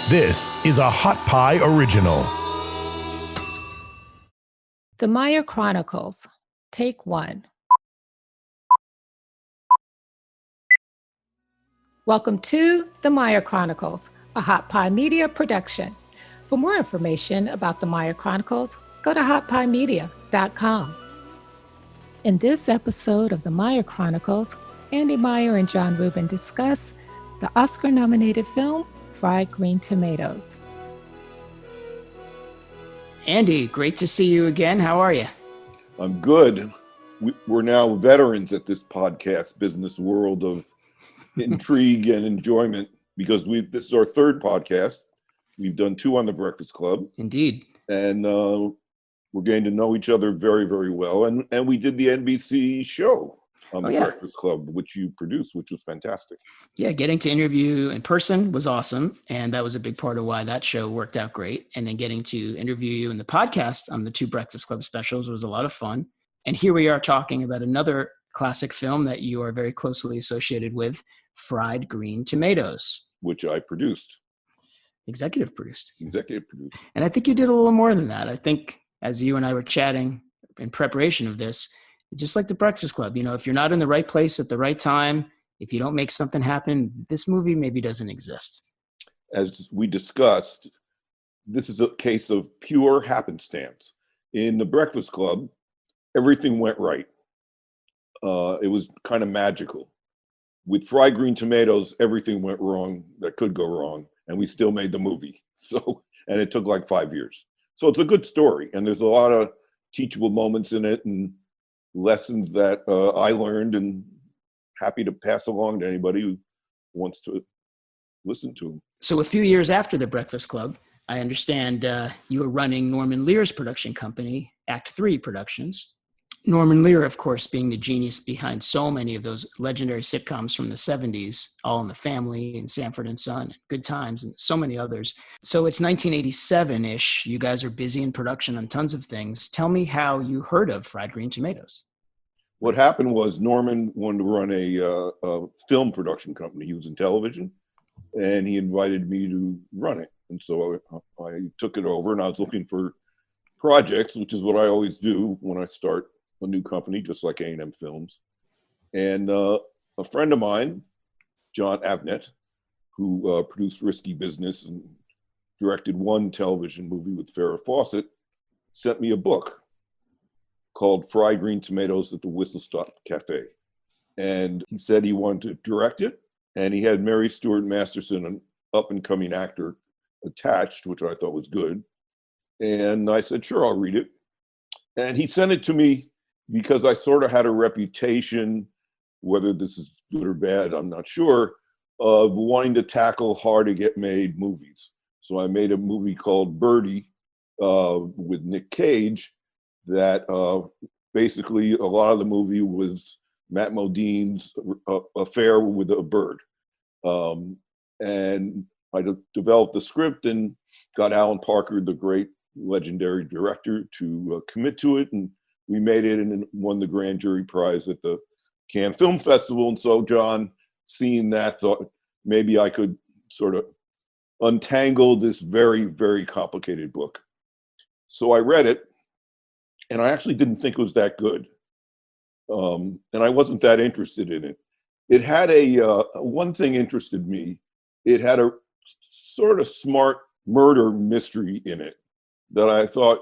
This is a Hot Pie Original. The Meyer Chronicles, Take 1. Welcome to The Meyer Chronicles, a Hot Pie Media production. For more information about The Meyer Chronicles, go to hotpiemedia.com. In this episode of The Meyer Chronicles, Andy Meyer and John Rubin discuss the Oscar-nominated film, Fried Green Tomatoes. Andy, great to see you again. How are you? I'm good. We're now veterans at this podcast business world of intrigue and enjoyment because this is our third podcast. We've done 2 on the Breakfast Club. Indeed. And we're getting to know each other very, very well. And we did the NBC show on the Breakfast Club, which you produced, which was fantastic. Yeah, getting to interview in person was awesome. And that was a big part of why that show worked out great. And then getting to interview you in the podcast on the 2 Breakfast Club specials was a lot of fun. And here we are talking about another classic film that you are very closely associated with, Fried Green Tomatoes. Which I produced. Executive produced. And I think you did a little more than that. I think as you and I were chatting in preparation of this, just like the Breakfast Club, if you're not in the right place at the right time, if you don't make something happen, this movie maybe doesn't exist. As we discussed, this is a case of pure happenstance. In the Breakfast Club, everything went right. It was kind of magical. With Fried Green Tomatoes, everything went wrong that could go wrong, and we still made the movie. And it took like 5 years. So it's a good story, and there's a lot of teachable moments in it and lessons that I learned, and happy to pass along to anybody who wants to listen to them. So a few years after the Breakfast Club, I understand you were running Norman Lear's production company, Act 3 Productions. Norman Lear, of course, being the genius behind so many of those legendary sitcoms from the 70s, All in the Family and Sanford and Son, Good Times, and so many others. So it's 1987-ish. You guys are busy in production on tons of things. Tell me how you heard of Fried Green Tomatoes. What happened was Norman wanted to run a film production company. He was in television, and he invited me to run it. And so I took it over, and I was looking for projects, which is what I always do when I start a new company, just like A&M Films. And a friend of mine, John Avnet, who produced Risky Business and directed 1 television movie with Farrah Fawcett, sent me a book called Fried Green Tomatoes at the Whistle Stop Cafe. And he said he wanted to direct it, and he had Mary Stuart Masterson, an up-and-coming actor, attached, which I thought was good. And I said, sure, I'll read it. And he sent it to me because I sort of had a reputation, whether this is good or bad, I'm not sure, of wanting to tackle hard-to-get-made movies. So I made a movie called Birdie with Nick Cage that basically a lot of the movie was Matt Modine's affair with a bird. And I developed the script and got Alan Parker, the great legendary director, to commit to it. And we made it and won the grand jury prize at the Cannes Film Festival. And so John, seeing that, thought maybe I could sort of untangle this very, very complicated book. So I read it, and I actually didn't think it was that good. And I wasn't that interested in it. It had one thing interested me. It had a sort of smart murder mystery in it that I thought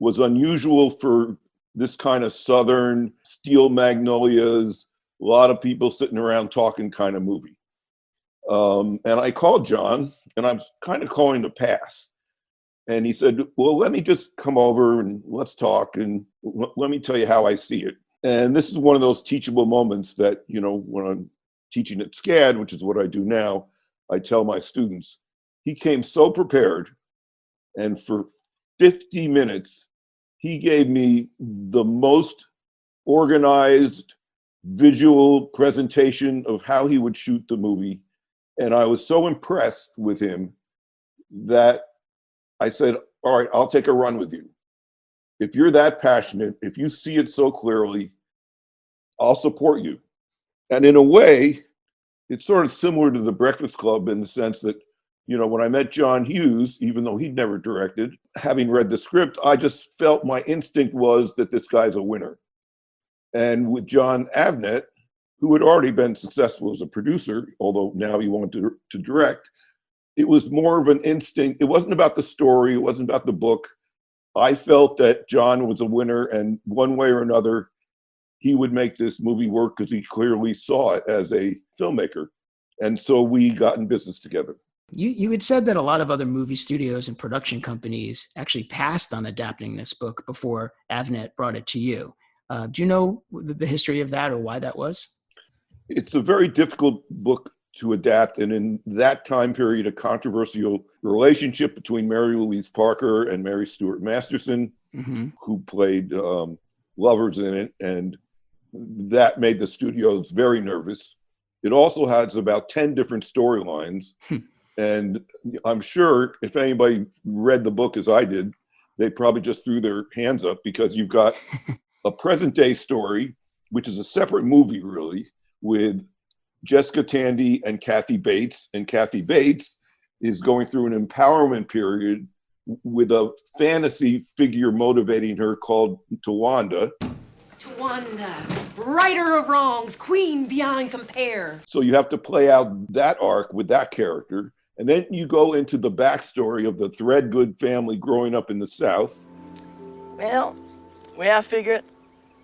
was unusual for this kind of Southern Steel Magnolias, a lot of people sitting around talking kind of movie. And I called John, and I was kind of calling to pass. And he said, well, let me just come over and let's talk, and let me tell you how I see it. And this is one of those teachable moments that, when I'm teaching at SCAD, which is what I do now, I tell my students, he came so prepared, and for 50 minutes, he gave me the most organized visual presentation of how he would shoot the movie. And I was so impressed with him that I said, all right, I'll take a run with you. If you're that passionate, if you see it so clearly, I'll support you. And in a way, it's sort of similar to the Breakfast Club in the sense that when I met John Hughes, even though he'd never directed, having read the script, I just felt my instinct was that this guy's a winner. And with John Avnet, who had already been successful as a producer, although now he wanted to direct, it was more of an instinct. It wasn't about the story. It wasn't about the book. I felt that John was a winner, and one way or another, he would make this movie work because he clearly saw it as a filmmaker. And so we got in business together. You had said that a lot of other movie studios and production companies actually passed on adapting this book before Avnet brought it to you. Do you know the history of that or why that was? It's a very difficult book to adapt. And in that time period, a controversial relationship between Mary Louise Parker and Mary Stuart Masterson, who played lovers in it. And that made the studios very nervous. It also has about 10 different storylines. And I'm sure if anybody read the book as I did, they probably just threw their hands up, because you've got a present day story, which is a separate movie really, with Jessica Tandy and Kathy Bates. And Kathy Bates is going through an empowerment period with a fantasy figure motivating her called Tawanda. Tawanda, righter of wrongs, queen beyond compare. So you have to play out that arc with that character. And then you go into the backstory of the Threadgood family growing up in the South. Well, the way I figure it,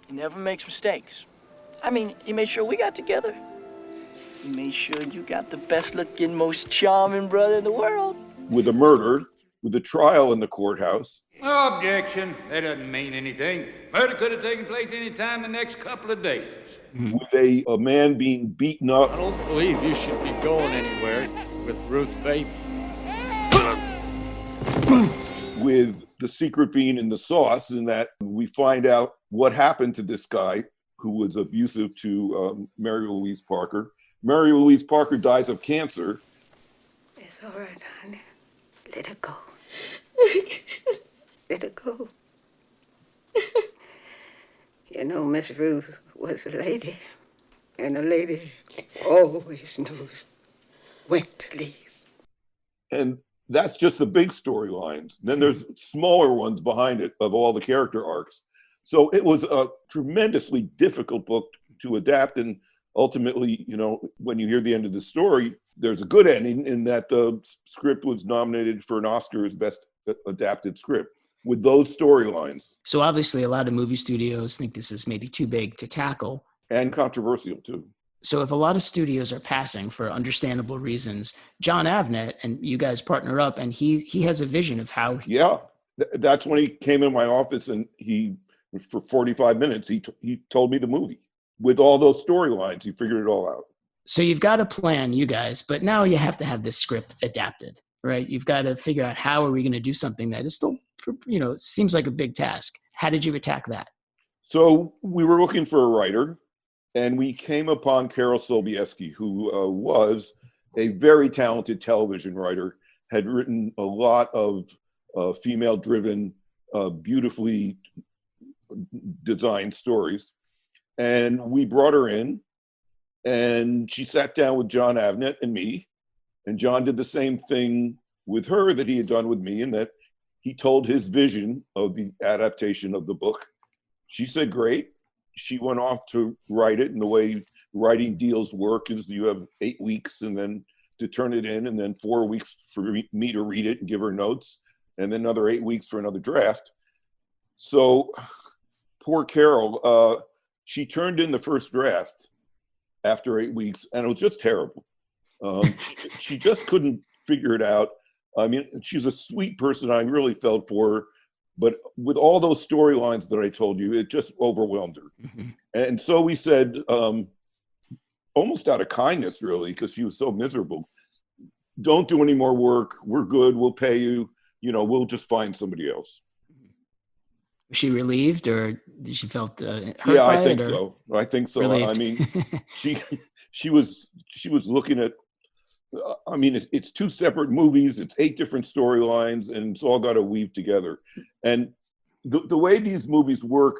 he never makes mistakes. I mean, he made sure we got together. He made sure you got the best looking, most charming brother in the world. With a murder, with a trial in the courthouse. Objection. That doesn't mean anything. Murder could have taken place any time in the next couple of days. With a man being beaten up. I don't believe you should be going anywhere with Ruth's baby. With the secret being in the sauce, in that we find out what happened to this guy who was abusive to Mary Louise Parker. Mary Louise Parker dies of cancer. It's all right, honey. Let it go. Let it go. You know, Miss Ruth was a lady, and a lady always knows when to leave. And that's just the big storylines. Then there's smaller ones behind it of all the character arcs. So it was a tremendously difficult book to adapt. And ultimately, when you hear the end of the story, there's a good ending in that the script was nominated for an Oscar as Best Adapted Script with those storylines. So obviously a lot of movie studios think this is maybe too big to tackle. And controversial too. So if a lot of studios are passing for understandable reasons, John Avnet and you guys partner up, and he has a vision of how. Yeah, that's when he came in my office, and for 45 minutes, he told me the movie with all those storylines. He figured it all out. So you've got a plan, you guys, but now you have to have this script adapted, right? You've got to figure out how are we going to do something that is still, seems like a big task. How did you attack that? So we were looking for a writer, and we came upon Carol Sobieski, who was a very talented television writer, had written a lot of female-driven, beautifully designed stories. And we brought her in, and she sat down with John Avnet and me, and John did the same thing with her that he had done with me, in that he told his vision of the adaptation of the book. She said, great. She went off to write it, and the way writing deals work is you have 8 weeks and then to turn it in, and then 4 weeks for me to read it and give her notes, and then another 8 weeks for another draft. So poor Carol, she turned in the first draft after 8 weeks, and it was just terrible. She just couldn't figure it out. I mean, she's a sweet person. I really felt for her. But with all those storylines that I told you, it just overwhelmed her. Mm-hmm. And so we said, almost out of kindness, really, because she was so miserable, don't do any more work. We're good. We'll pay you. We'll just find somebody else. Was she relieved, or did she felt hurt yeah, by I think it, so. I think so. Relieved. I mean, she was looking at. I mean, it's 2 separate movies. It's 8 different storylines, and it's all got to weave together. And the way these movies work,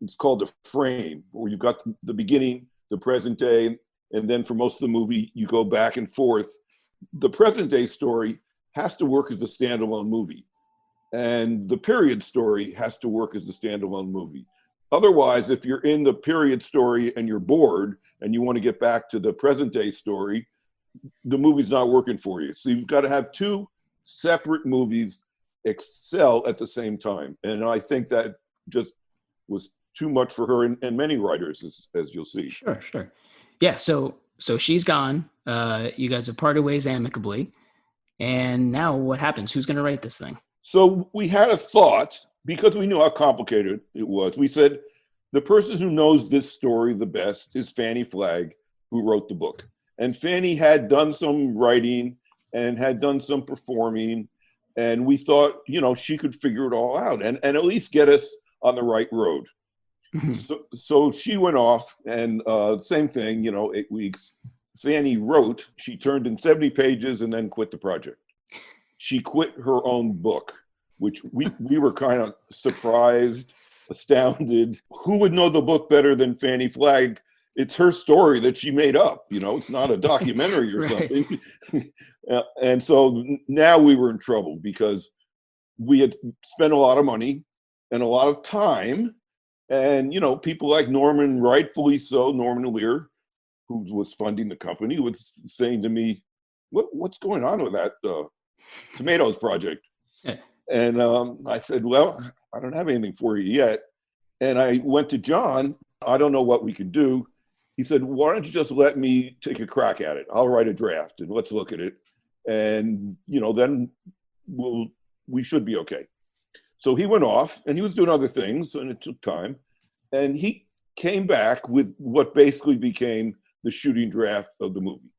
it's called a frame, where you've got the beginning, the present day, and then for most of the movie, you go back and forth. the present day story has to work as a standalone movie. And the period story has to work as a standalone movie. Otherwise, if you're in the period story and you're bored and you want to get back to the present day story, the movie's not working for you. So you've got to have two separate movies excel at the same time. And I think that just was too much for her and many writers, as you'll see. Sure. Yeah, so she's gone. You guys have parted ways amicably. And now what happens? Who's going to write this thing? So we had a thought, because we knew how complicated it was. We said, the person who knows this story the best is Fanny Flag, who wrote the book. And Fanny had done some writing and had done some performing. And we thought, she could figure it all out and at least get us on the right road. So she went off, and same thing, 8 weeks. Fanny wrote, she turned in 70 pages and then quit the project. She quit her own book, which we were kind of surprised, astounded. Who would know the book better than Fanny Flag? It's her story that she made up. It's not a documentary or Right. something. And so now we were in trouble because we had spent a lot of money and a lot of time. And, people like Norman, rightfully so, Norman Lear, who was funding the company, was saying to me, what's going on with that Tomatoes project? Yeah. And I said, well, I don't have anything for you yet. And I went to John. I don't know what we can do. He said, why don't you just let me take a crack at it? I'll write a draft and let's look at it. And, then we should be okay. So he went off and he was doing other things and it took time. And he came back with what basically became the shooting draft of the movie.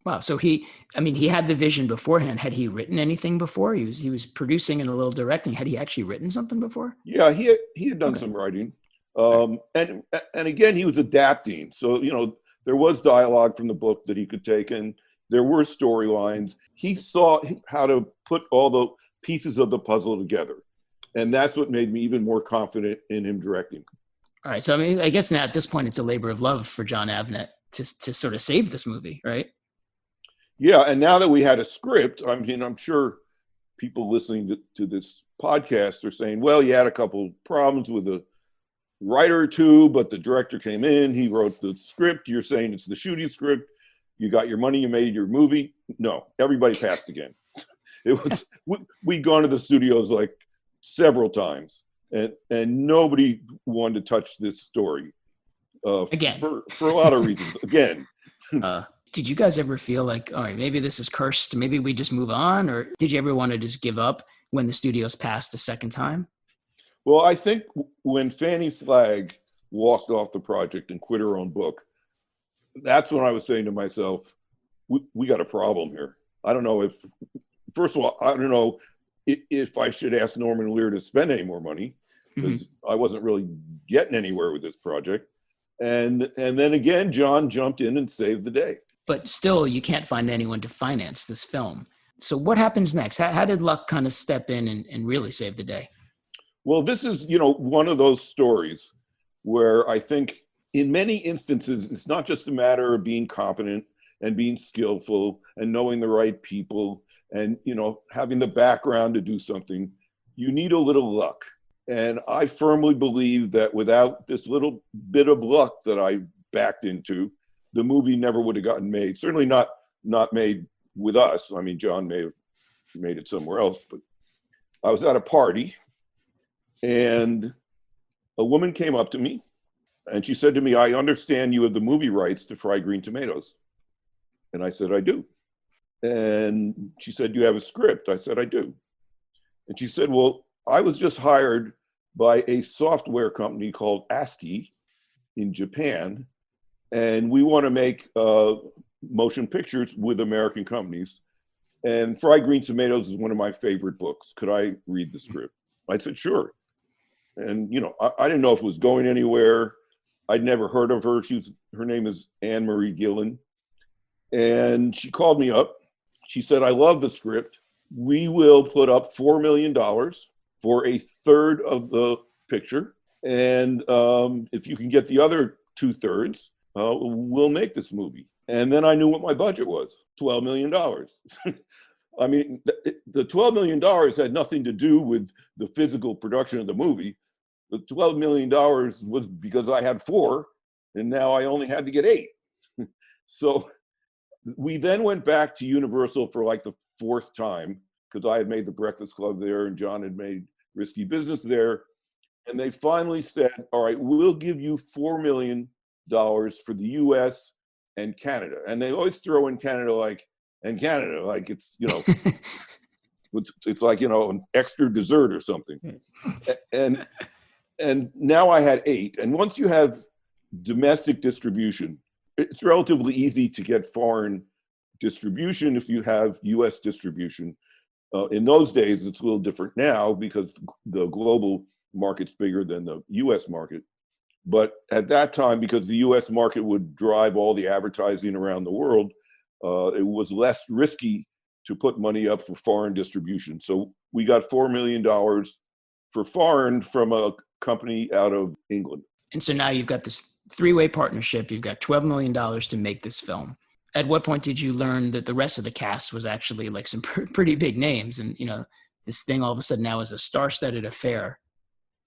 Wow. So he had the vision beforehand. Had he written anything before? He was producing and a little directing. Had he actually written something before? Yeah, he had done some writing. And again, he was adapting. So, there was dialogue from the book that he could take, and there were storylines. He saw how to put all the pieces of the puzzle together. And that's what made me even more confident in him directing. All right. So, I guess now at this point, it's a labor of love for John Avnet to sort of save this movie, right? Yeah. And now that we had a script, I'm sure people listening to this podcast are saying, well, you had a couple problems with a writer or two, but the director came in, he wrote the script. You're saying it's the shooting script. You got your money, you made your movie. No, everybody passed again. We'd gone to the studios like several times, and nobody wanted to touch this story Again. for a lot of reasons. Again. Did you guys ever feel like, all right, maybe this is cursed, maybe we just move on? Or did you ever want to just give up when the studios passed a second time? Well, I think when Fanny Flag walked off the project and quit her own book, that's when I was saying to myself, we got a problem here. I don't know first of all, I don't know if I should ask Norman Lear to spend any more money, because I wasn't really getting anywhere with this project. And then again, John jumped in and saved the day. But still, you can't find anyone to finance this film. So what happens next? How did luck kind of step in and really save the day? Well, this is, one of those stories where I think in many instances, it's not just a matter of being competent and being skillful and knowing the right people and, having the background to do something. You need a little luck. And I firmly believe that without this little bit of luck that I backed into, the movie never would have gotten made. Certainly not made with us. John may have made it somewhere else, but I was at a party and a woman came up to me and she said to me, I understand you have the movie rights to Fried Green Tomatoes. And I said, I do. And she said, do you have a script? I said, I do. And she said, well, I was just hired by a software company called ASCII in Japan, and we want to make motion pictures with American companies. And Fried Green Tomatoes is one of my favorite books. Could I read the script? I said, sure. And, I didn't know if it was going anywhere. I'd never heard of her. Her name is Anne Marie Gillen. And she called me up. She said, I love the script. We will put up $4 million for a third of the picture. And if you can get the other 2/3, we'll make this movie. And then I knew what my budget was. $12 million. I mean, the $12 million had nothing to do with the physical production of the movie. The $12 million was because I had 4, and now I only had to get 8. So we then went back to Universal for like the 4th time, because I had made The Breakfast Club there and John had made Risky Business there. And they finally said, all right, we'll give you $4 million for the US and Canada. And they always throw in Canada like it's, you know, it's like, you know, an extra dessert or something. And now I had 8. And once you have domestic distribution, it's relatively easy to get foreign distribution if you have US distribution. In those days, it's a little different now because the global market's bigger than the US market. But at that time, because the US market would drive all the advertising around the world, it was less risky to put money up for foreign distribution. So we got $4 million for foreign from a company out of England. And so now you've got this 3-way partnership. You've got $12 million to make this film. At what point did you learn that the rest of the cast was actually like some pretty big names? And, you know, this thing all of a sudden now is a star-studded affair.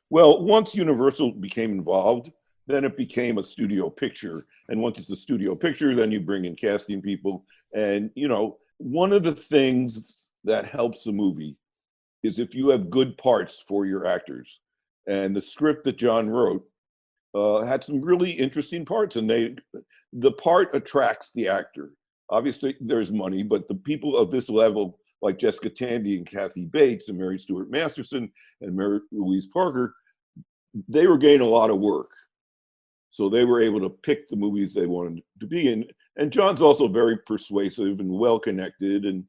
Well, once Universal became involved, then it became a studio picture. And once it's a studio picture, then you bring in casting people. And, you know, one of the things that helps a movie is if you have good parts for your actors. And the script that John wrote had some really interesting parts. And the part attracts the actor. Obviously, there's money, but the people of this level, like Jessica Tandy and Kathy Bates and Mary Stuart Masterson and Mary Louise Parker, they were getting a lot of work. So they were able to pick the movies they wanted to be in. And John's also very persuasive and well-connected and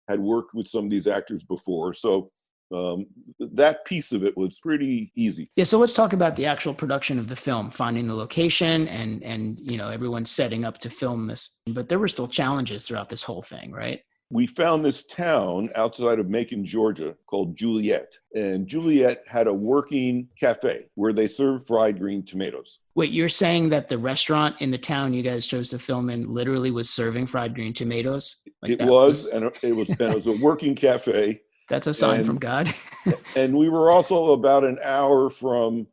had worked with some of these actors before. So that piece of it was pretty easy. Yeah, so let's talk about the actual production of the film, finding the location and you know, everyone setting up to film this. But there were still challenges throughout this whole thing, right? We found this town outside of Macon, Georgia, called Juliet. And Juliet had a working cafe where they served fried green tomatoes. Wait, you're saying that the restaurant in the town you guys chose to film in literally was serving fried green tomatoes? Like it was a working cafe. That's a sign from God. And we were also about an hour from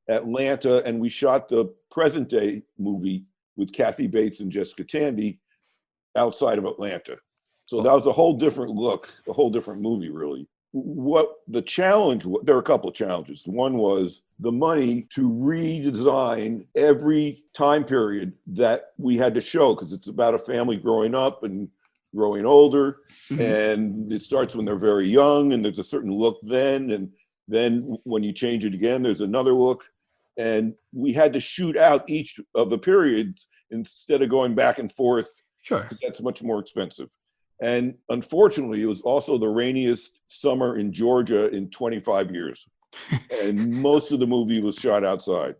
Atlanta, and we shot the present day movie with Kathy Bates and Jessica Tandy outside of Atlanta. So that was a whole different look, a whole different movie, really. What the challenge, there are a couple of challenges. One was the money to redesign every time period that we had to show, because it's about a family growing up and growing older. Mm-hmm. And it starts when they're very young, and there's a certain look then. And then when you change it again, there's another look. And we had to shoot out each of the periods instead of going back and forth. Sure. That's much more expensive. And unfortunately, it was also the rainiest summer in Georgia in 25 years. And most of the movie was shot outside.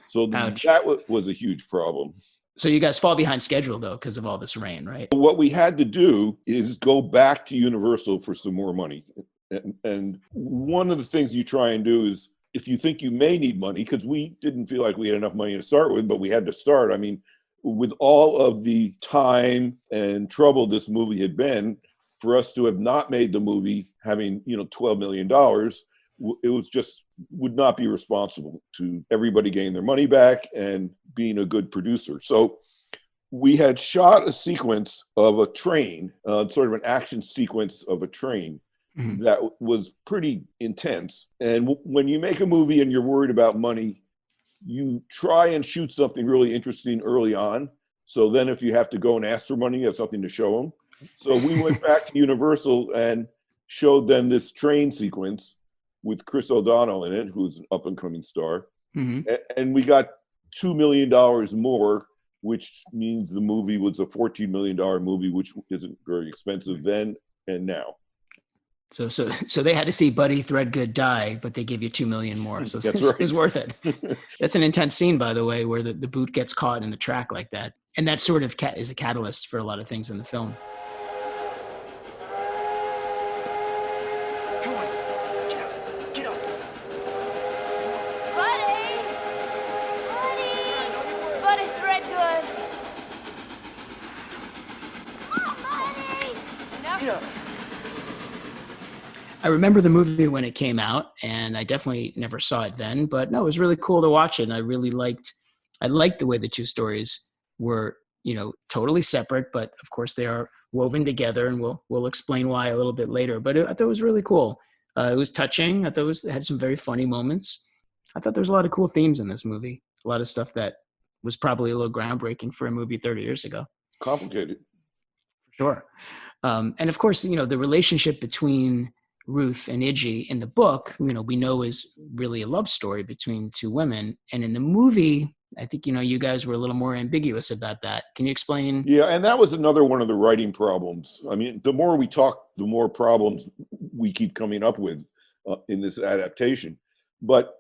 So that was a huge problem. So you guys fall behind schedule, though, because of all this rain, right? What we had to do is go back to Universal for some more money. And one of the things you try and do is, if you think you may need money, because we didn't feel like we had enough money to start with, but we had to start. I mean, with all of the time and trouble this movie had been, for us to have not made the movie having, $12 million, it was just would not be responsible to everybody getting their money back and being a good producer. So we had shot a sequence of a train, sort of an action sequence of a train. Mm-hmm. That was pretty intense. And when you make a movie and you're worried about money, you try and shoot something really interesting early on. So then if you have to go and ask for money, you have something to show them. So we went back to Universal and showed them this train sequence with Chris O'Donnell in it, who's an up-and-coming star. Mm-hmm. And we got $2 million more, which means the movie was a $14 million movie, which isn't very expensive then and now. So they had to see Buddy Threadgood die, but they give you $2 million more. So it's worth it. That's an intense scene, by the way, where the boot gets caught in the track like that. And that sort of is a catalyst for a lot of things in the film. Come on, get up. Buddy Threadgood. Oh, I remember the movie when it came out, and I definitely never saw it then, but no, it was really cool to watch it. And I liked the way the two stories were, totally separate, but of course they are woven together, and we'll explain why a little bit later. But I thought it was really cool. It was touching. I thought it had some very funny moments. I thought there was a lot of cool themes in this movie. A lot of stuff that was probably a little groundbreaking for a movie 30 years ago. Complicated. Sure. And of course, the relationship between Ruth and Iggy in the book, we know is really a love story between two women. And in the movie, I think, you guys were a little more ambiguous about that. Can you explain? Yeah, and that was another one of the writing problems. I mean, the more we talk, the more problems we keep coming up with in this adaptation. But,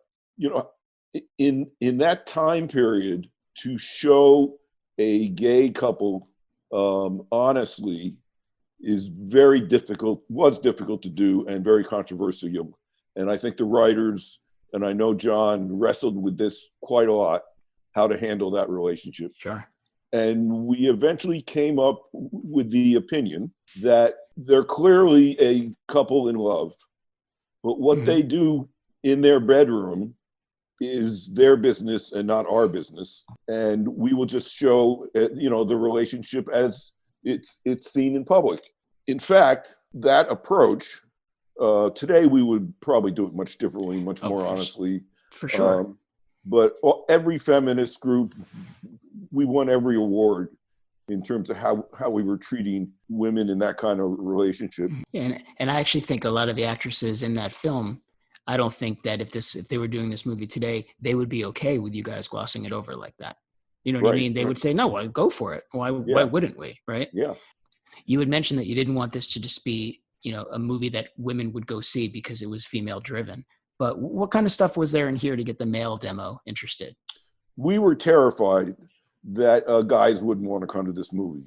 in that time period, to show a gay couple honestly was difficult to do and very controversial. And I think the writers, and I know John, wrestled with this quite a lot, how to handle that relationship. Sure. And we eventually came up with the opinion that they're clearly a couple in love, but what they do in their bedroom is their business and not our business. And we will just show, the relationship as it's seen in public. In fact, that approach, today we would probably do it much differently, much more honestly. For sure. But every feminist group, we won every award in terms of how we were treating women in that kind of relationship. And I actually think a lot of the actresses in that film, I don't think that if they were doing this movie today, they would be okay with you guys glossing it over like that. You know what I mean? They would say, no, well, go for it. Why wouldn't we? Right? Yeah. You had mentioned that you didn't want this to just be, a movie that women would go see because it was female driven. But what kind of stuff was there in here to get the male demo interested? We were terrified that guys wouldn't want to come to this movie.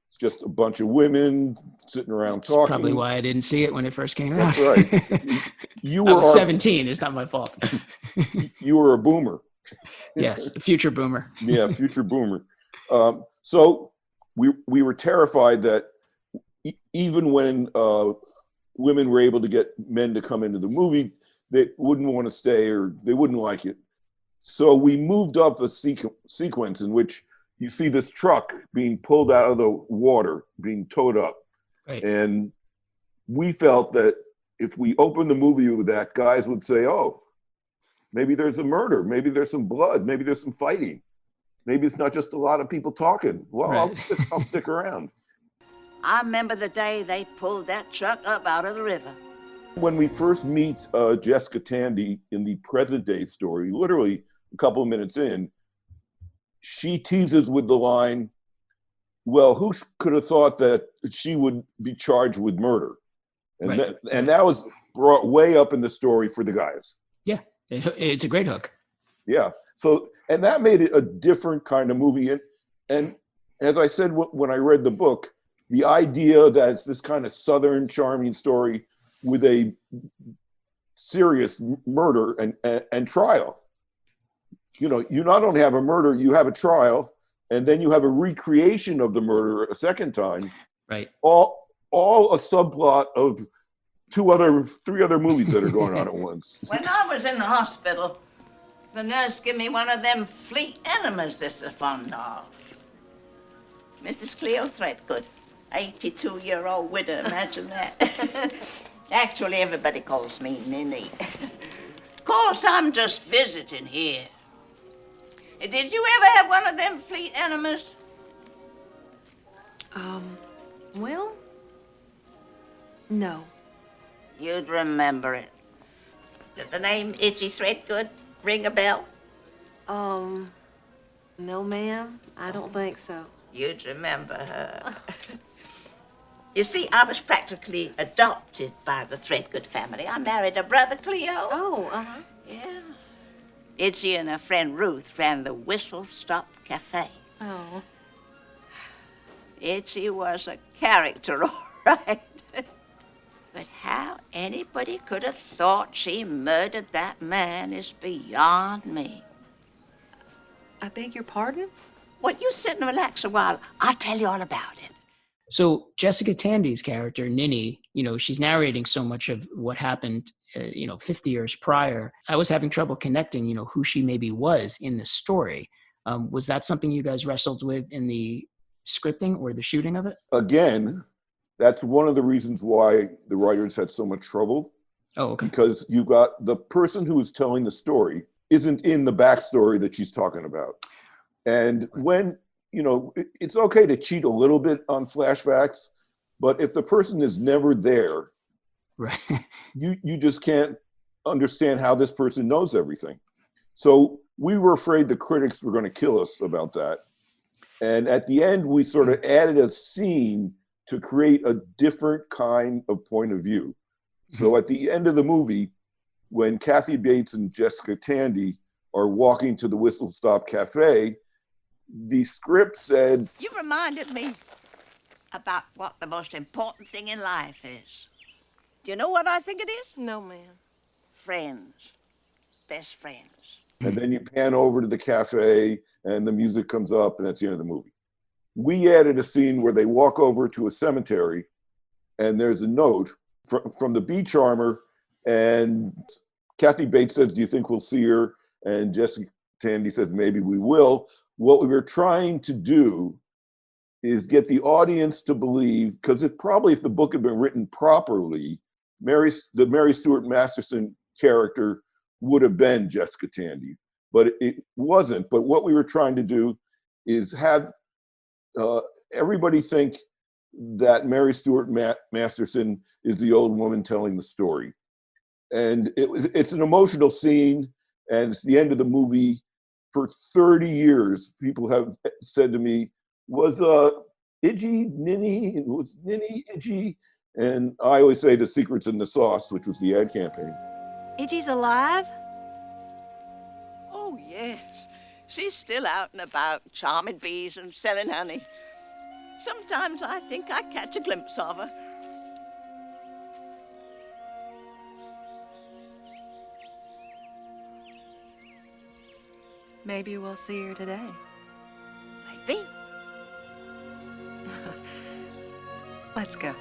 It's just a bunch of women sitting around talking. That's probably why I didn't see it when it first came out. That's right. I was 17. It's not my fault. You were a boomer. Yes, a future boomer. Yeah, future boomer. So we were terrified that even when women were able to get men to come into the movie, they wouldn't want to stay or they wouldn't like it. So we moved up a sequence in which you see this truck being pulled out of the water, being towed up. Right. And we felt that if we opened the movie with that, guys would say, oh, maybe there's a murder. Maybe there's some blood. Maybe there's some fighting. Maybe it's not just a lot of people talking. Well, right. I'll stick around. I remember the day they pulled that truck up out of the river. When we first meet Jessica Tandy in the present day story, literally a couple of minutes in, she teases with the line, well, who could have thought that she would be charged with murder? And, right. And that was brought way up in the story for the guys. Yeah, it's a great hook. Yeah. So, and that made it a different kind of movie. And as I said, when I read the book, the idea that it's this kind of Southern charming story with a serious murder and trial. You not only have a murder, you have a trial, and then you have a recreation of the murder a second time. Right. All a subplot of three other movies that are going on at once. When I was in the hospital, the nurse gave me one of them fleet enemas this is fond of. Mrs. Cleo Threadgood, 82-year-old widow, imagine that. Actually, everybody calls me Ninny. Of course, I'm just visiting here. Did you ever have one of them fleet enemas? Well, no. You'd remember it. Does the name Itchy Threadgood ring a bell? No, ma'am. I don't think so. You'd remember her. You see, I was practically adopted by the Threadgood family. I married her brother, Cleo. Oh, uh-huh. Yeah. Itchy and her friend Ruth ran the Whistle Stop Cafe. Oh. Itchy was a character, all right. But how anybody could have thought she murdered that man is beyond me. I beg your pardon? Well, you sit and relax a while. I'll tell you all about it. So Jessica Tandy's character, Ninny, she's narrating so much of what happened, 50 years prior. I was having trouble connecting, who she maybe was in the story. Was that something you guys wrestled with in the scripting or the shooting of it? Again, that's one of the reasons why the writers had so much trouble. Oh, okay. Because you got the person who is telling the story isn't in the backstory that she's talking about. And when, it's okay to cheat a little bit on flashbacks, but if the person is never there, right, you just can't understand how this person knows everything. So we were afraid the critics were going to kill us about that. And at the end, we sort of added a scene to create a different kind of point of view. So at the end of the movie, when Kathy Bates and Jessica Tandy are walking to the Whistle Stop Cafe, the script said, You reminded me about what the most important thing in life is. Do you know what I think it is? No, ma'am. Friends. Best friends. And then you pan over to the cafe and the music comes up and that's the end of the movie. We added a scene where they walk over to a cemetery and there's a note from the bee charmer, and Kathy Bates says, do you think we'll see her? And Jessica Tandy says, maybe we will. What we were trying to do is get the audience to believe, because if the book had been written properly, the Mary Stuart Masterson character would have been Jessica Tandy, but it wasn't. But what we were trying to do is have everybody think that Mary Stuart Masterson is the old woman telling the story. And it's an emotional scene, and it's the end of the movie. For 30 years, people have said to me, was Idgie Ninny? Was Ninny Idgie? And I always say the secret's in the sauce, which was the ad campaign. Idgie's alive? Oh, yes. She's still out and about, charming bees and selling honey. Sometimes I think I catch a glimpse of her. Maybe we'll see her today. Maybe. Let's go.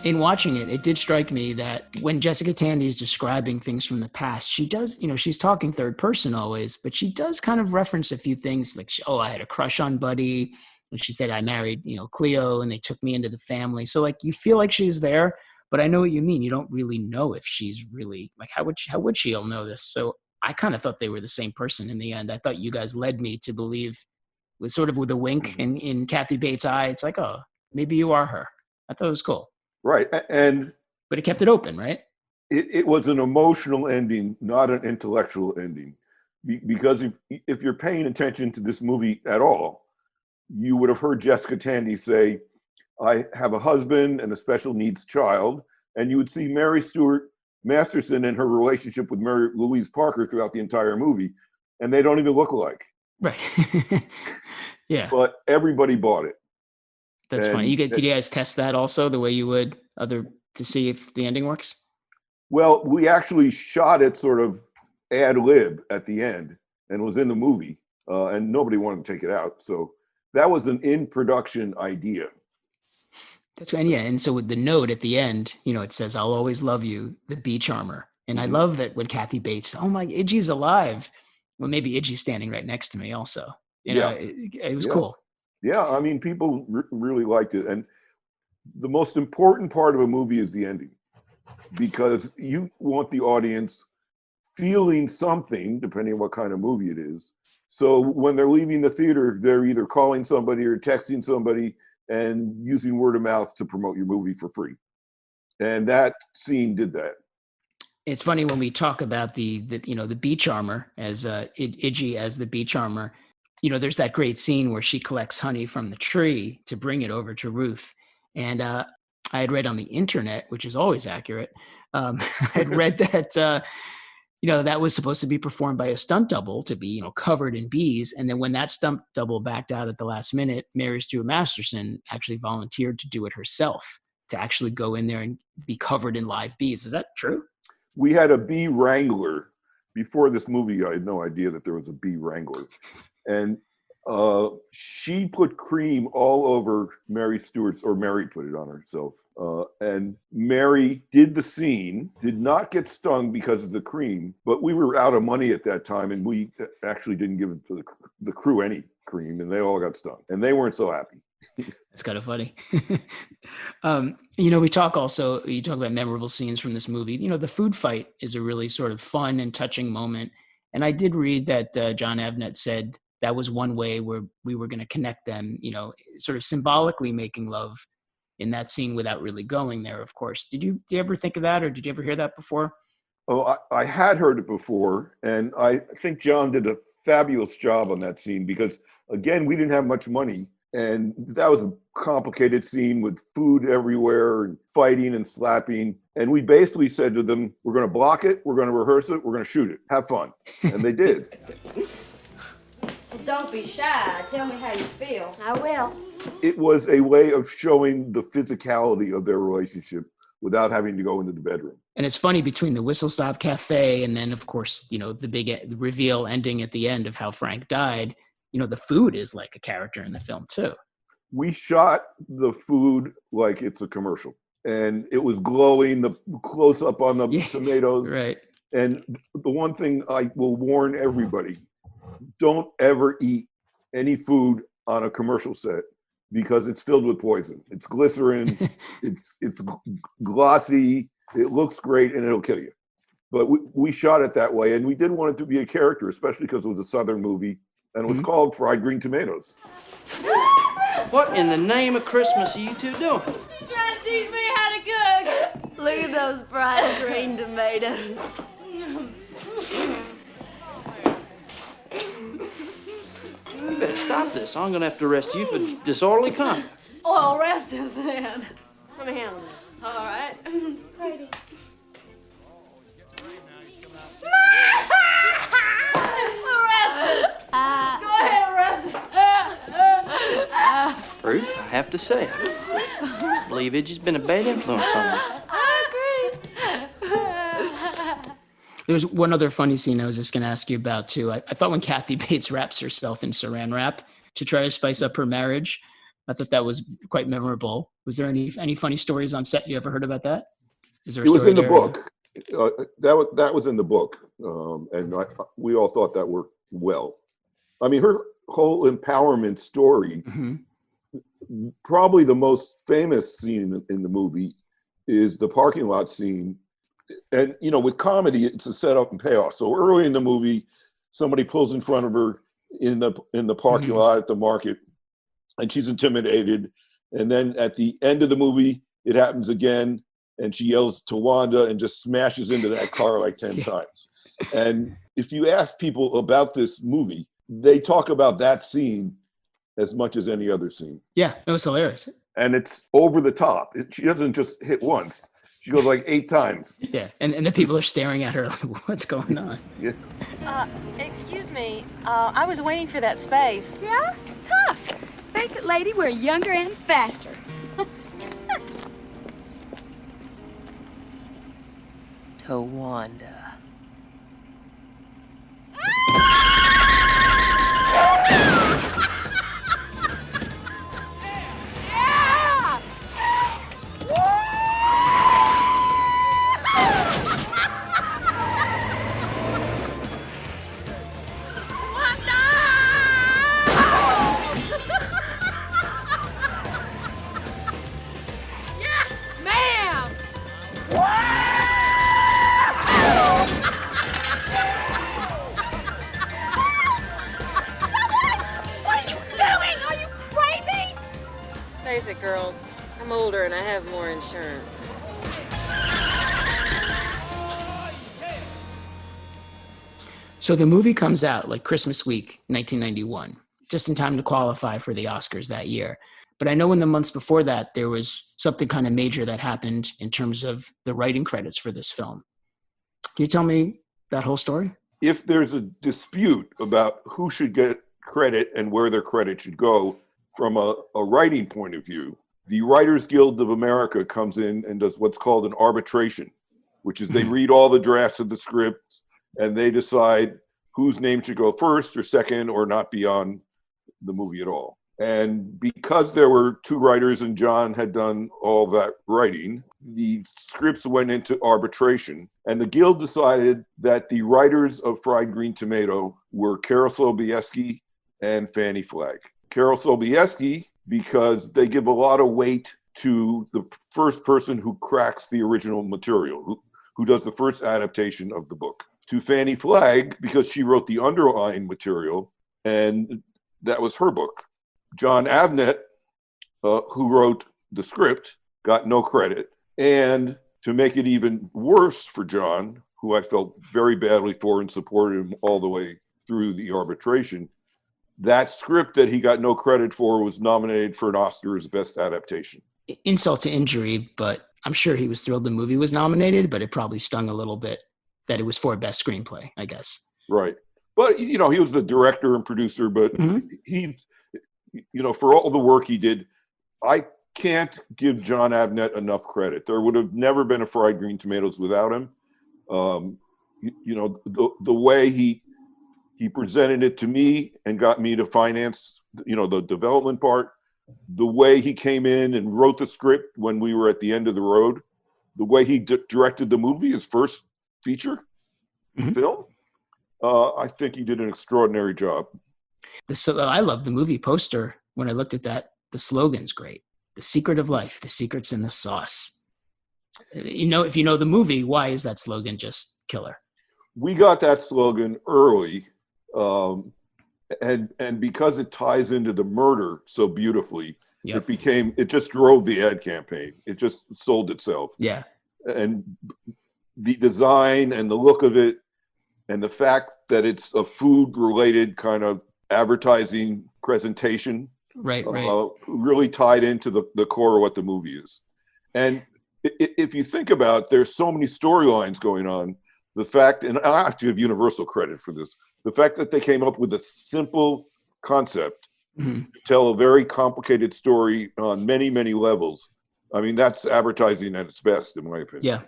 In watching it, it did strike me that when Jessica Tandy is describing things from the past, she does, she's talking third person always, but she does kind of reference a few things like, I had a crush on Buddy. And she said, I married, Cleo, and they took me into the family. So like, you feel like she's there, but I know what you mean. You don't really know if she's really like, how would she all know this? So I kind of thought they were the same person in the end. I thought you guys led me to believe with a wink in Kathy Bates' eye. It's like, oh, maybe you are her. I thought it was cool. Right. But it kept it open, right? It was an emotional ending, not an intellectual ending. Because if you're paying attention to this movie at all, you would have heard Jessica Tandy say, I have a husband and a special needs child. And you would see Mary Stuart Masterson and her relationship with Mary Louise Parker throughout the entire movie. And they don't even look alike. Right. Yeah. But everybody bought it. That's funny. Did you guys test that also the way you would to see if the ending works? Well, we actually shot it sort of ad lib at the end and it was in the movie and nobody wanted to take it out. So that was an in-production idea. That's right. Yeah. And so with the note at the end, it says, I'll always love you, the bee charmer. And I love that when Kathy Bates, oh my, Idgie's alive. Well, maybe Idgie's standing right next to me also. It was cool. Yeah. I mean, people really liked it. And the most important part of a movie is the ending, because you want the audience feeling something, depending on what kind of movie it is. So when they're leaving the theater, they're either calling somebody or texting somebody and using word of mouth to promote your movie for free. And that scene did that. It's funny when we talk about the bee charmer as Idgie as the bee charmer, there's that great scene where she collects honey from the tree to bring it over to Ruth. And I had read on the internet, which is always accurate. I had read that, that was supposed to be performed by a stunt double to be, covered in bees. And then when that stunt double backed out at the last minute, Mary Stuart Masterson actually volunteered to do it herself, to actually go in there and be covered in live bees. Is that true? We had a bee wrangler. Before this movie, I had no idea that there was a bee wrangler. And She put cream all over Mary Stewart's, or Mary put it on herself. And Mary did the scene, did not get stung because of the cream, but we were out of money at that time, and we actually didn't give it to the crew any cream, and they all got stung, and they weren't so happy. It's kind of funny. You know, you talk about memorable scenes from this movie. You know, the food fight is a really sort of fun and touching moment. And I did read that John Avnet said that was one way where we were going to connect them, you know, sort of symbolically making love in that scene without really going there, of course. Did you ever think of that, or did you ever hear that before? Oh, I had heard it before, and I think John did a fabulous job on that scene because, again, we didn't have much money. And that was a complicated scene with food everywhere and fighting and slapping. And we basically said to them, we're going to block it, we're going to rehearse it, we're going to shoot it. Have fun. And they did. Well, don't be shy. Tell me how you feel. I will. It was a way of showing the physicality of their relationship without having to go into the bedroom. And it's funny, between the Whistle Stop Cafe and then, of course, you know, the big reveal ending at the end of how Frank died, you know, the food is like a character in the film too. We shot the food like it's a commercial, and it was glowing, the close up on the tomatoes. Right. And the one thing I will warn everybody, don't ever eat any food on a commercial set because it's filled with poison. It's glycerin, it's glossy, it looks great, and it'll kill you. But we shot it that way, and we did want it to be a character, especially because it was a Southern movie. And it was called Fried Green Tomatoes. What in the name of Christmas are you two doing? You're trying to teach me how to cook. Look at those fried green tomatoes. You better stop this. I'm gonna have to arrest you for disorderly conduct. Oh, arrest us then. Let me handle this. All right. Brady. Ruth, I have to say, I believe Idgie's been a bad influence on you. I agree. There's one other funny scene I was just going to ask you about too. I thought when Kathy Bates wraps herself in saran wrap to try to spice up her marriage, I thought that was quite memorable. Was there any funny stories on set you ever heard about that? Is there? It was in the book. That was in the book, and we all thought that worked well. I mean, her whole empowerment story. Mm-hmm. Probably the most famous scene in the movie is the parking lot scene. And, you know, with comedy, it's a setup and payoff. So early in the movie, somebody pulls in front of her in the parking lot at the market, and she's intimidated. And then at the end of the movie, it happens again, and she yells to Wanda and just smashes into that car like 10 times. And if you ask people about this movie, they talk about that scene as much as any other scene. Yeah, it was hilarious. And it's over the top. She doesn't just hit once. She goes like 8 times. Yeah, and the people are staring at her like, what's going on? Yeah. Excuse me. I was waiting for that space. Yeah? Tough. Face it, lady, we're younger and faster. To Wanda. Face it, girls. I'm older and I have more insurance. So the movie comes out like Christmas week, 1991, just in time to qualify for the Oscars that year. But I know in the months before that, there was something kind of major that happened in terms of the writing credits for this film. Can you tell me that whole story? If there's a dispute about who should get credit and where their credit should go, from a writing point of view, the Writers Guild of America comes in and does what's called an arbitration, which is they read all the drafts of the script and they decide whose name should go first or second or not be on the movie at all. And because there were two writers and John had done all that writing, the scripts went into arbitration. And the Guild decided that the writers of Fried Green Tomato were Carol Sobieski and Fanny Flag. Carol Sobieski, because they give a lot of weight to the first person who cracks the original material, who does the first adaptation of the book. To Fanny Flag, because she wrote the underlying material, and that was her book. John Avnet, who wrote the script, got no credit. And to make it even worse for John, who I felt very badly for and supported him all the way through the arbitration, that script that he got no credit for was nominated for an Oscar as Best Adaptation. Insult to injury, but I'm sure he was thrilled the movie was nominated, but it probably stung a little bit that it was for Best Screenplay, I guess. Right. But, he was the director and producer, but he, for all the work he did, I can't give John Avnet enough credit. There would have never been a Fried Green Tomatoes without him. The way he presented it to me and got me to finance, the development part, the way he came in and wrote the script when we were at the end of the road, the way he directed the movie, his first feature film, I think he did an extraordinary job. I love the movie poster. When I looked at that, the slogan's great. The secret of life, the secret's in the sauce. If you know the movie, why is that slogan just killer? We got that slogan early, and because it ties into the murder so beautifully, it just drove the ad campaign. It just sold itself. Yeah. And the design and the look of it, and the fact that it's a food-related kind of advertising presentation, right, really tied into the core of what the movie is. And if you think about it, there's so many storylines going on. The fact, and I have to give Universal credit for this, the fact that they came up with a simple concept to tell a very complicated story on many, many levels. I mean, that's advertising at its best, in my opinion. Yeah.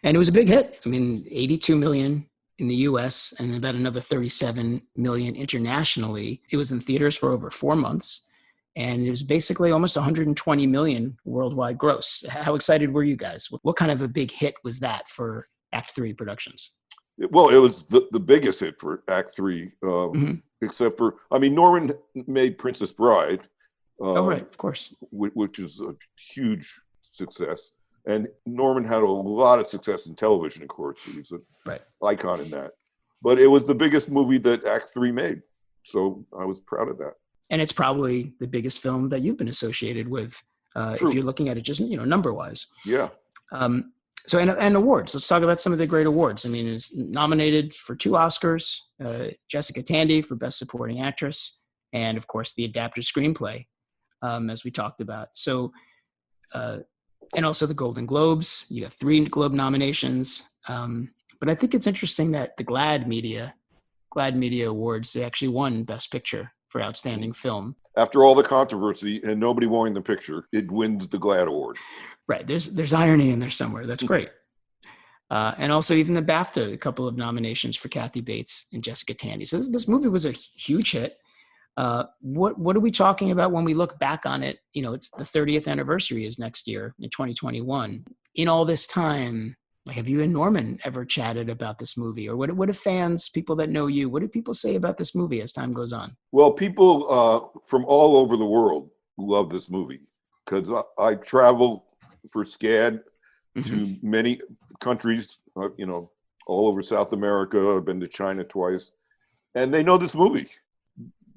And it was a big hit. I mean, 82 million in the US and about another 37 million internationally. It was in theaters for over 4 months. And it was basically almost 120 million worldwide gross. How excited were you guys? What kind of a big hit was that for Act 3 Productions? Well, it was the biggest hit for Act 3, except for, Norman made Princess Bride. Right, of course. Which is a huge success. And Norman had a lot of success in television, of course. He's an icon in that. But it was the biggest movie that Act 3 made. So I was proud of that. And it's probably the biggest film that you've been associated with, if you're looking at it just, number-wise. Yeah. So, and awards. Let's talk about some of the great awards. I mean, it's nominated for 2 Oscars, Jessica Tandy for Best Supporting Actress, and, of course, the adapted screenplay, as we talked about. So, and also the Golden Globes. You have 3 Globe nominations. But I think it's interesting that the GLAAD Media Awards, they actually won Best Picture for Outstanding Film. After all the controversy and nobody wanting the picture, it wins the GLAAD Award. Right. There's irony in there somewhere. That's great. And also even the BAFTA, a couple of nominations for Kathy Bates and Jessica Tandy. So this movie was a huge hit. What are we talking about when we look back on it? It's the 30th anniversary is next year in 2021. In all this time, have you and Norman ever chatted about this movie? Or what do fans, people that know you, what do people say about this movie as time goes on? Well, people from all over the world love this movie because I travel for SCAD to many countries, all over South America. I've been to China twice, and they know this movie.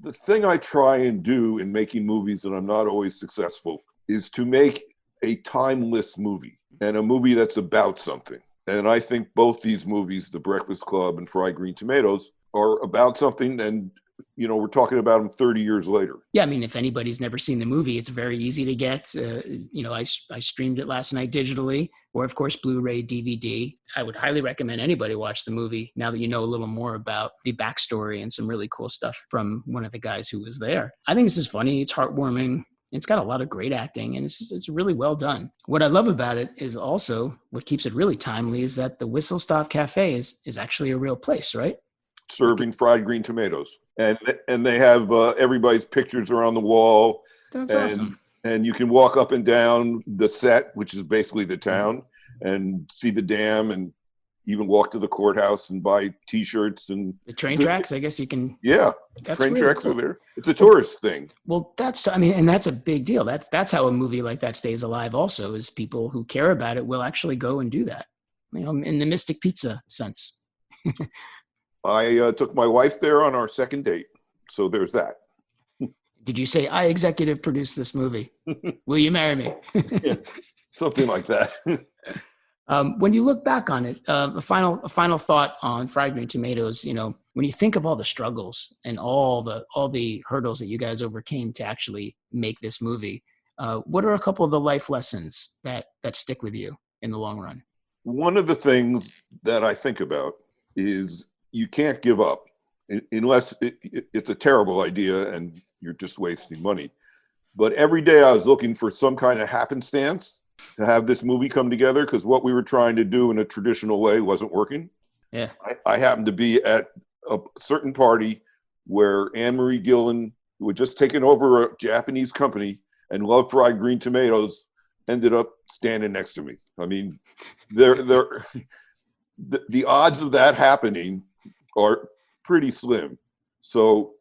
The thing I try and do in making movies, and I'm not always successful, is to make a timeless movie and a movie that's about something. And I think both these movies, The Breakfast Club and Fried Green Tomatoes, are about something, and we're talking about them 30 years later. Yeah, I mean, if anybody's never seen the movie, it's very easy to get. I streamed it last night digitally, or of course, Blu-ray, DVD. I would highly recommend anybody watch the movie now that you know a little more about the backstory and some really cool stuff from one of the guys who was there. I think this is funny. It's heartwarming. It's got a lot of great acting, and it's really well done. What I love about it is also what keeps it really timely is that the Whistle Stop Cafe is actually a real place, right? serving fried green tomatoes, and they have everybody's pictures around the wall. That's and, awesome. And you can walk up and down the set, which is basically the town, and see the dam, and even walk to the courthouse and buy T-shirts and the train tracks. I guess you can. Yeah, that's train really tracks cool. are there. It's a tourist thing. Well, and that's a big deal. That's how a movie like that stays alive. Also, is people who care about it will actually go and do that. In the Mystic Pizza sense. I took my wife there on our second date, so there's that. Did you say, I executive produced this movie? Will you marry me? Yeah, something like that. When you look back on it, a final thought on Fried Green Tomatoes. When you think of all the struggles and all the hurdles that you guys overcame to actually make this movie, what are a couple of the life lessons that stick with you in the long run? One of the things that I think about is you can't give up unless it's a terrible idea and you're just wasting money. But every day I was looking for some kind of happenstance to have this movie come together, because what we were trying to do in a traditional way wasn't working. Yeah, I happened to be at a certain party where Anne-Marie Gillan, who had just taken over a Japanese company and loved fried green tomatoes, ended up standing next to me. I mean, the odds of that happening are pretty slim. So,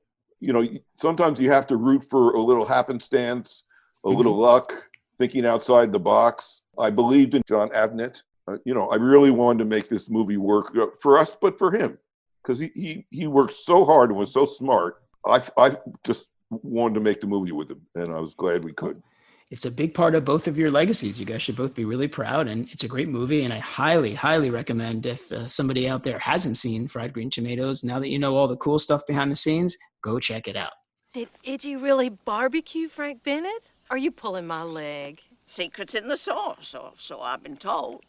sometimes you have to root for a little happenstance, a little luck, thinking outside the box. I believed in John Avnet. I really wanted to make this movie work for us, but for him, because he worked so hard and was so smart. I just wanted to make the movie with him, and I was glad we could. It's a big part of both of your legacies. You guys should both be really proud, and it's a great movie. And I highly, highly recommend, if somebody out there hasn't seen Fried Green Tomatoes, now that you know all the cool stuff behind the scenes, go check it out. Did Iggy really barbecue Frank Bennett? Are you pulling my leg? Secrets in the sauce, or so I've been told.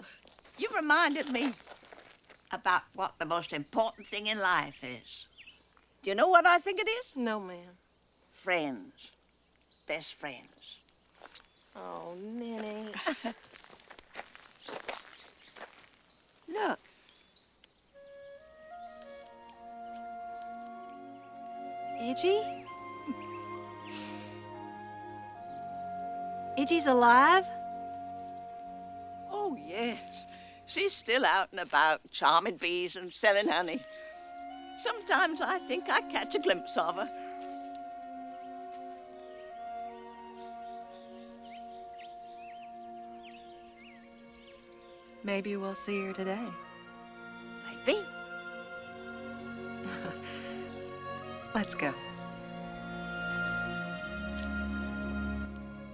You reminded me about what the most important thing in life is. Do you know what I think it is? No, ma'am. Friends. Best friends. Oh, Minnie. Look. Iggy? Iggy's alive? Oh, yes. She's still out and about, charming bees and selling honey. Sometimes I think I catch a glimpse of her. Maybe we'll see her today. Maybe. Let's go.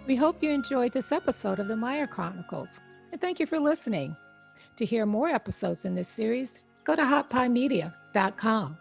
We hope you enjoyed this episode of the Meyer Chronicles, and thank you for listening. To hear more episodes in this series, go to hotpiemedia.com.